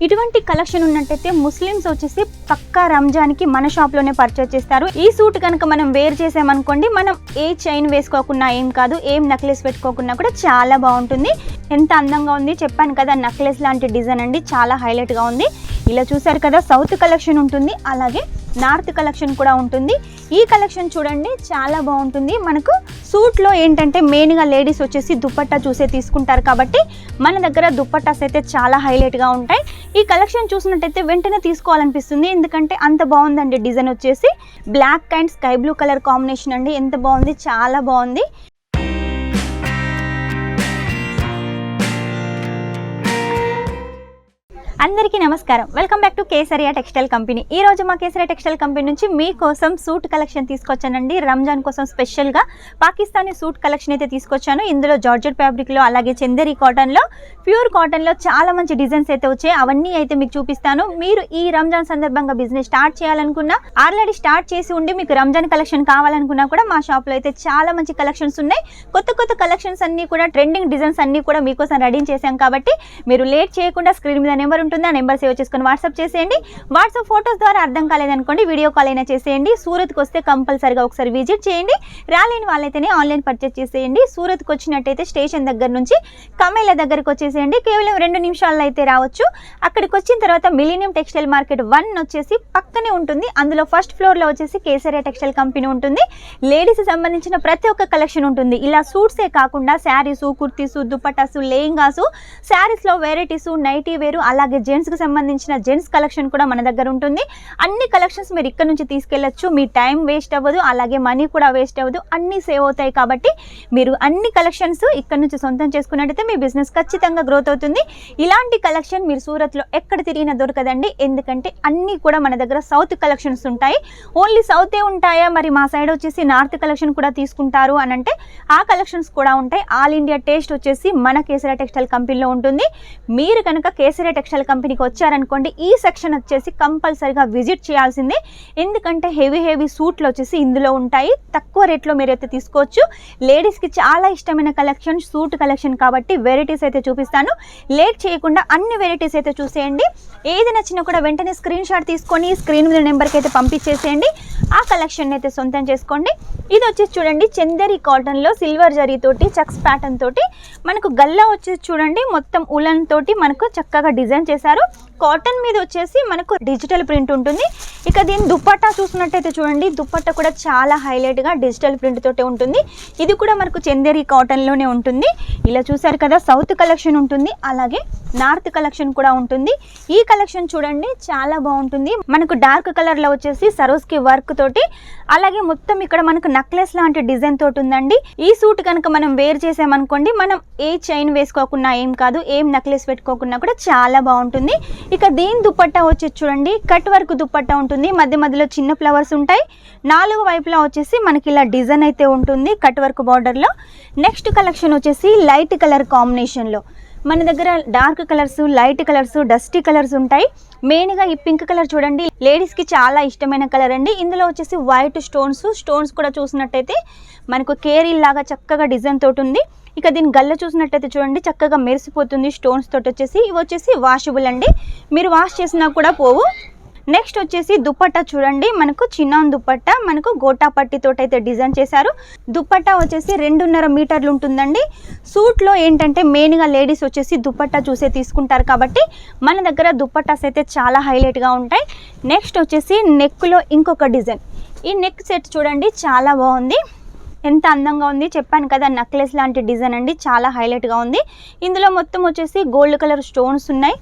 ఇటువంటి కలెక్షన్ ఉన్నట్టయితే ముస్లిమ్స్ వచ్చేసి పక్కా రంజాన్కి మన షాప్లోనే పర్చేస్ చేస్తారు. ఈ సూట్ కనుక మనం వేర్ చేసామనుకోండి, మనం ఏ చైన్ వేసుకోకుండా ఏం కాదు, ఏం నెక్లెస్ పెట్టుకోకుండా కూడా చాలా బాగుంటుంది. ఎంత అందంగా ఉంది చెప్పాను కదా, నెక్లెస్ లాంటి డిజైన్ అండి, చాలా హైలైట్గా ఉంది. ఇలా చూసారు కదా, సౌత్ కలెక్షన్ ఉంటుంది, అలాగే నార్త్ కలెక్షన్ కూడా ఉంటుంది. ఈ కలెక్షన్ చూడండి చాలా బాగుంటుంది. మనకు సూట్లో ఏంటంటే మెయిన్గా లేడీస్ వచ్చేసి దుపట్టా చూసే తీసుకుంటారు కాబట్టి మన దగ్గర దుపట్టాస్ అయితే చాలా హైలైట్గా ఉంటాయి. ఈ కలెక్షన్ చూసినట్టయితే వెంటనే తీసుకోవాలనిపిస్తుంది, ఎందుకంటే అంత బాగుందండి. డిజైన్ వచ్చేసి black and sky blue colour combination అండి, ఎంత బాగుంది, చాలా బాగుంది. అందరికీ నమస్కారం, welcome back to Kesariya textile company. ఈ రోజు మా కేసరియా టెక్స్టైల్ కంపెనీ నుంచి మీకోసం సూట్ కలెక్షన్ తీసుకొచ్చానండి. రంజాన్ కోసం స్పెషల్గా పాకిస్తానీ సూట్ కలెక్షన్ అయితే తీసుకొచ్చాను. ఇందులో జార్జెట్ ఫ్యాబ్రిక్లో, అలాగే చందేరి కాటన్లో, ప్యూర్ కాటన్లో చాలా మంచి డిజైన్స్ అయితే వచ్చాయి. అవన్నీ అయితే మీకు చూపిస్తాను. మీరు ఈ రంజాన్ సందర్భంగా బిజినెస్ స్టార్ట్ చేయాలనుకున్నా, ఆల్రెడీ స్టార్ట్ చేసి ఉండి మీకు రంజాన్ కలెక్షన్ కావాలనుకున్నా కూడా మా షాప్లో అయితే చాలా మంచి కలెక్షన్స్ ఉన్నాయి. కొత్త కొత్త కలెక్షన్స్ అన్నీ కూడా, ట్రెండింగ్ డిజైన్స్ అన్నీ కూడా మీకోసం రెడీ చేశాం. కాబట్టి మీరు లేట్ చేయకుండా స్క్రీన్ మీద నెంబర్ ఉంటుంది, ఆ నెంబర్ సేవ్ చేసుకొని వాట్సాప్ చేసేయండి. వాట్సాప్ ఫోటోస్ ద్వారా అర్థం కాలేదనుకోండి, వీడియో కాల్ అయినా చేసేయండి. సూరత్కి వస్తే కంపల్సరిగా ఒకసారి విజిట్ చేయండి. రాలేని వాళ్ళైతేనే ఆన్లైన్ పర్చేస్ చేసేయండి. సూరత్కి వచ్చినట్టయితే స్టేషన్ దగ్గర నుంచి కమేలా దగ్గరకు వచ్చేసేయండి. కేవలం 2 నిమిషాల్లో అయితే రావచ్చు. అక్కడికి వచ్చిన తర్వాత మిలీనియం టెక్స్టైల్ మార్కెట్ 1 వచ్చేసి పక్కనే ఉంటుంది. అందులో ఫస్ట్ ఫ్లోర్లో వచ్చేసి కేసరియా టెక్స్టైల్ కంపెనీ ఉంటుంది. లేడీస్ సంబంధించిన ప్రతి ఒక్క కలెక్షన్ ఉంటుంది. ఇలా సూట్సే కాకుండా శారీసు, కుర్తీసు, దుపట్టాసు, లెహంగాసు, శారీస్లో వెరైటీసు, నైటీ వేరు, అలాగే జెంట్స్కి సంబంధించిన జెంట్స్ కలెక్షన్ కూడా మన దగ్గర ఉంటుంది. అన్ని కలెక్షన్స్ మీరు ఇక్కడ నుంచి తీసుకెళ్ళచ్చు. మీ టైం వేస్ట్ అవ్వదు, అలాగే మనీ కూడా వేస్ట్ అవ్వదు, అన్నీ సేవ్ అవుతాయి. కాబట్టి మీరు అన్ని కలెక్షన్స్ ఇక్కడ నుంచి సొంతం చేసుకున్నట్టయితే మీ బిజినెస్ ఖచ్చితంగా గ్రోత్ అవుతుంది. ఇలాంటి కలెక్షన్ మీరు సూరత్లో ఎక్కడ తిరిగినా దొరకదండి, ఎందుకంటే అన్నీ కూడా మన దగ్గర సౌత్ కలెక్షన్స్ ఉంటాయి. ఓన్లీ సౌతే ఉంటాయా, మరి మా సైడ్ వచ్చేసి నార్త్ కలెక్షన్ కూడా తీసుకుంటారు అని అంటే ఆ కలెక్షన్స్ కూడా ఉంటాయి. ఆల్ ఇండియా టేస్ట్ వచ్చేసి మన కేసరియా టెక్స్టైల్ కంపెనీలో ఉంటుంది. మీరు కనుక కేసరియా టెక్స్టైల్ కంపెనీకి వచ్చారనుకోండి, ఈ సెక్షన్ వచ్చేసి కంపల్సరీగా విజిట్ చేయాల్సిందే. ఎందుకంటే హెవీ సూట్లు వచ్చేసి ఇందులో ఉంటాయి. తక్కువ రేట్లో మీరైతే తీసుకోవచ్చు. లేడీస్కి చాలా ఇష్టమైన కలెక్షన్ సూట్ కలెక్షన్ కాబట్టి వెరైటీస్ అయితే చూపిస్తాను. లేట్ చేయకుండా అన్ని వెరైటీస్ అయితే చూసేయండి. ఏది నచ్చినా కూడా వెంటనే స్క్రీన్ షాట్ తీసుకొని స్క్రీన్ మీద నెంబర్కి అయితే పంపించేసేయండి. ఆ కలెక్షన్ అయితే సొంతం చేసుకోండి. ఇది వచ్చేసి చూడండి చందేరి కాటన్లో సిల్వర్ జరీ తోటి, చెక్స్ ప్యాటర్న్ తోటి, మనకు గల్లా వచ్చేసి చూడండి మొత్తం ఉలన్ తోటి మనకు చక్కగా డిజైన్ చేశారు. కాటన్ మీద వచ్చేసి మనకు డిజిటల్ ప్రింట్ ఉంటుంది. ఇక దీని దుపట్టా చూసినట్టయితే చూడండి, దుపట్టా కూడా చాలా హైలైట్గా డిజిటల్ ప్రింట్ తోటే ఉంటుంది. ఇది కూడా మనకు చందేరి కాటన్లోనే ఉంటుంది. ఇలా చూసారు కదా, సౌత్ కలెక్షన్ ఉంటుంది, అలాగే నార్త్ కలెక్షన్ కూడా ఉంటుంది. ఈ కలెక్షన్ చూడండి చాలా బాగుంటుంది. మనకు డార్క్ కలర్లో వచ్చేసి సరోస్కి వర్క్ తోటి, అలాగే మొత్తం ఇక్కడ మనకు నెక్లెస్ లాంటి డిజైన్ తోటి ఉందండి. ఈ సూట్ కనుక మనం వేర్ చేసామనుకోండి, మనం ఏ చైన్ వేసుకోకుండా ఏం కాదు, ఏం నెక్లెస్ పెట్టుకోకుండా కూడా చాలా బాగుంటుంది. ఇక దీని దుపట్టా వచ్చేసి చూడండి కట్ వర్క్ దుపట్టా ఉంటుంది. మధ్య మధ్యలో చిన్న ఫ్లవర్స్ ఉంటాయి. 4 వైపులా వచ్చేసి మనకి ఇలా డిజైన్ అయితే ఉంటుంది కట్ వర్క్ బార్డర్లో. నెక్స్ట్ కలెక్షన్ వచ్చేసి లైట్ కలర్ కాంబినేషన్లో. మన దగ్గర dark colours, light colours, dusty colours ఉంటాయి. మెయిన్గా ఈ పింక్ కలర్ చూడండి, లేడీస్కి చాలా ఇష్టమైన కలర్ అండి. ఇందులో వచ్చేసి వైట్ స్టోన్స్ కూడా చూసినట్టయితే మనకు కేరీ లాగా చక్కగా డిజైన్ తోటి ఉంది. ఇక దీని గల్ల చూసినట్టయితే చూడండి చక్కగా మెరిసిపోతుంది స్టోన్స్ తోటి వచ్చేసి. ఇవి వచ్చేసి వాషబుల్ అండి, మీరు వాష్ చేసినా కూడా పోవు. నెక్స్ట్ వచ్చేసి దుపట్టా చూడండి, మనకు చిన్నాన్ దుపట్టా, మనకు గోటా పట్టితోటి అయితే డిజైన్ చేశారు. దుపట్టా వచ్చేసి 2.5 మీటర్లు ఉంటుందండి. సూట్లో ఏంటంటే మెయిన్గా లేడీస్ వచ్చేసి దుపట్టా చూసే తీసుకుంటారు కాబట్టి మన దగ్గర దుపట్టాస్ అయితే చాలా హైలైట్గా ఉంటాయి. నెక్స్ట్ వచ్చేసి నెక్లో ఇంకొక డిజైన్. ఈ నెక్ సెట్ చూడండి చాలా బాగుంది, ఎంత అందంగా ఉంది చెప్పాను కదా, నెక్లెస్ లాంటి డిజైన్ అండి, చాలా హైలైట్గా ఉంది. ఇందులో మొత్తం వచ్చేసి గోల్డ్ కలర్ స్టోన్స్ ఉన్నాయి.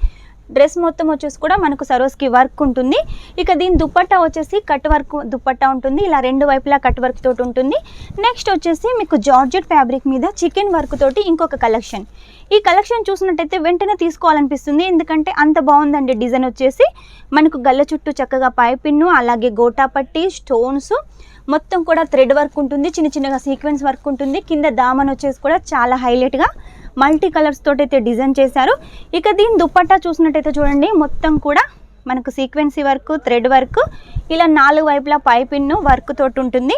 డ్రెస్ మొత్తం వచ్చేసి కూడా మనకు సరోస్కి వర్క్ ఉంటుంది. ఇక దీని దుపట్టా వచ్చేసి కట్ వర్క్ దుపట్టా ఉంటుంది, ఇలా 2 వైపులా కట్ వర్క్ తోటి ఉంటుంది. నెక్స్ట్ వచ్చేసి మీకు జార్జెట్ ఫ్యాబ్రిక్ మీద చికెన్ వర్క్ తోటి ఇంకొక కలెక్షన్. ఈ కలెక్షన్ చూసినట్టయితే వెంటనే తీసుకోవాలనిపిస్తుంది, ఎందుకంటే అంత బాగుందండి. డిజైన్ వచ్చేసి మనకు గల్ల చుట్టూ చక్కగా పైపిన్ను, అలాగే గోటా పట్టి, స్టోన్స్, మొత్తం కూడా థ్రెడ్ వర్క్ ఉంటుంది, చిన్నగా సీక్వెన్స్ వర్క్ ఉంటుంది. కింద దామన్ వచ్చేసి కూడా చాలా హైలైట్గా మల్టీ కలర్స్ తోటి అయితే డిజైన్ చేశారు. ఇక దీని దుపట్టా చూసినట్టయితే చూడండి మొత్తం కూడా మనకు సీక్వెన్సీ వర్క్, థ్రెడ్ వర్క్, ఇలా 4 వైపులా పైపిన్ను వర్క్ తోటి ఉంటుంది.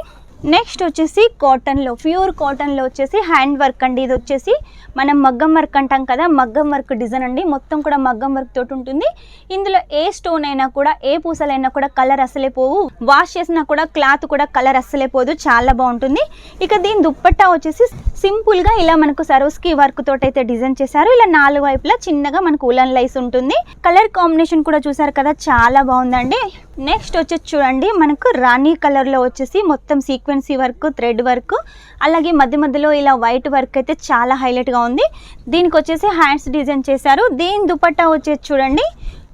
నెక్స్ట్ వచ్చేసి కాటన్లో, ప్యూర్ కాటన్లో వచ్చేసి హ్యాండ్ వర్క్ అండి. ఇది వచ్చేసి మనం మగ్గం వర్క్ అంటాం కదా, మగ్గం వర్క్ డిజైన్ అండి. మొత్తం కూడా మగ్గం వర్క్ తోటి ఉంటుంది. ఇందులో ఏ స్టోన్ అయినా కూడా, ఏ పూసలైనా కూడా కలర్ అస్సలే పోవు. వాష్ చేసినా కూడా క్లాత్ కూడా కలర్ అస్సలే పోదు, చాలా బాగుంటుంది. ఇక దీని దుప్పట్టా వచ్చేసి సింపుల్గా ఇలా మనకు సరోస్కి వర్క్ తోటి అయితే డిజైన్ చేశారు. ఇలా 4 వైపులా చిన్నగా మనకు ఉలన్ లైస్ ఉంటుంది. కలర్ కాంబినేషన్ కూడా చూసారు కదా, చాలా బాగుందండి. నెక్స్ట్ వచ్చేసి చూడండి, మనకు రాణి కలర్లో వచ్చేసి మొత్తం సీక్వెన్సీ వర్క్, థ్రెడ్ వర్క్, అలాగే మధ్య మధ్యలో ఇలా వైట్ వర్క్ అయితే చాలా హైలైట్గా ఉంది. దీనికి వచ్చేసి హ్యాండ్స్ డిజైన్ చేశారు. దీని దుపట్టా వచ్చేసి చూడండి,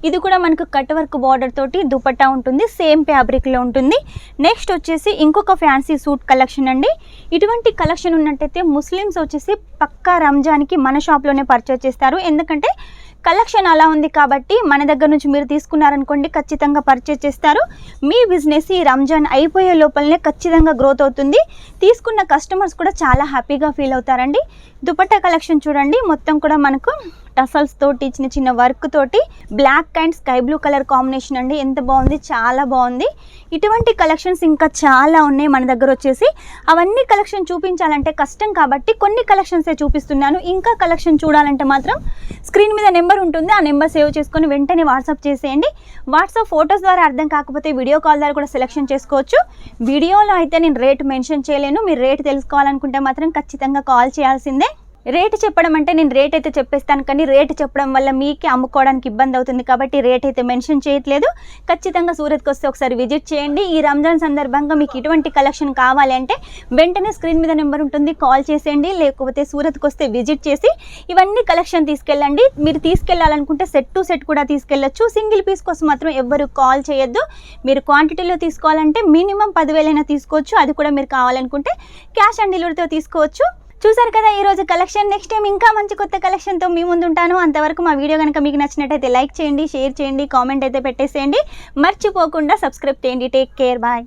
ఇది కూడా మనకు కట్ వర్క్ బార్డర్ తోటి దుపట్టా ఉంటుంది, సేమ్ ఫ్యాబ్రిక్లో ఉంటుంది. నెక్స్ట్ వచ్చేసి ఇంకొక ఫ్యాన్సీ సూట్ కలెక్షన్ అండి. ఇటువంటి కలెక్షన్ ఉన్నట్టయితే ముస్లిమ్స్ వచ్చేసి పక్కా రంజాన్కి మన షాప్లోనే పర్చేస్ చేస్తారు. ఎందుకంటే కలెక్షన్ అలా ఉంది కాబట్టి మన దగ్గర నుంచి మీరు తీసుకున్నారనుకోండి, ఖచ్చితంగా పర్చేస్ చేస్తారు. మీ బిజినెస్ ఈ రంజాన్ అయిపోయే లోపలనే ఖచ్చితంగా గ్రోత్ అవుతుంది. తీసుకున్న కస్టమర్స్ కూడా చాలా హ్యాపీగా ఫీల్ అవుతారండి. దుపట్టా కలెక్షన్ చూడండి, మొత్తం కూడా మనకు టసల్స్ తోటి చిన్న చిన్న వర్క్ తోటి black and sky blue colour combination అండి. ఎంత బాగుంది, చాలా బాగుంది. ఇటువంటి కలెక్షన్స్ ఇంకా చాలా ఉన్నాయి మన దగ్గర వచ్చేసి. అవన్నీ కలెక్షన్ చూపించాలంటే కష్టం కాబట్టి కొన్ని కలెక్షన్సే చూపిస్తున్నాను. ఇంకా కలెక్షన్ చూడాలంటే మాత్రం స్క్రీన్ మీద నెంబర్ ఉంటుంది, ఆ నెంబర్ సేవ్ చేసుకొని వెంటనే వాట్సాప్ చేసేయండి. వాట్సాప్ ఫొటోస్ ద్వారా అర్థం కాకపోతే వీడియో కాల్ ద్వారా కూడా సెలెక్షన్ చేసుకోవచ్చు. వీడియోలో అయితే నేను రేట్ మెన్షన్ చేయలేను. మీరు రేట్ తెలుసుకోవాలనుకుంటే మాత్రం ఖచ్చితంగా కాల్ చేయాల్సిందే. రేట్ చెప్పడం అంటే నేను రేట్ అయితే చెప్పేస్తాను, కానీ రేట్ చెప్పడం వల్ల మీకే అమ్ముకోవడానికి ఇబ్బంది అవుతుంది కాబట్టి రేట్ అయితే మెన్షన్ చేయట్లేదు. ఖచ్చితంగా సూరత్కి వస్తే ఒకసారి విజిట్ చేయండి. ఈ రంజాన్ సందర్భంగా మీకు ఇటువంటి కలెక్షన్ కావాలి అంటే వెంటనే స్క్రీన్ మీద నెంబర్ ఉంటుంది, కాల్ చేసేయండి. లేకపోతే సూరత్కి వస్తే విజిట్ చేసి ఇవన్నీ కలెక్షన్ తీసుకెళ్ళండి. మీరు తీసుకెళ్ళాలనుకుంటే సెట్ టు సెట్ కూడా తీసుకెళ్ళచ్చు. సింగిల్ పీస్ కోసం మాత్రం ఎవ్వరు కాల్ చేయొద్దు. మీరు క్వాంటిటీలో తీసుకోవాలంటే మినిమం 10,000 తీసుకోవచ్చు. అది కూడా మీరు కావాలనుకుంటే క్యాష్ ఆన్ డెలివరీతో తీసుకోవచ్చు. చూసారు కదా ఈరోజు కలెక్షన్. నెక్స్ట్ టైం ఇంకా మంచి కొత్త కలెక్షన్తో మీ ముందు ఉంటాను. అంతవరకు మా వీడియో కనుక మీకు నచ్చినట్టయితే లైక్ చేయండి, షేర్ చేయండి, కామెంట్ అయితే పెట్టేసేయండి. మర్చిపోకుండా సబ్స్క్రైబ్ చేయండి. Take care, bye.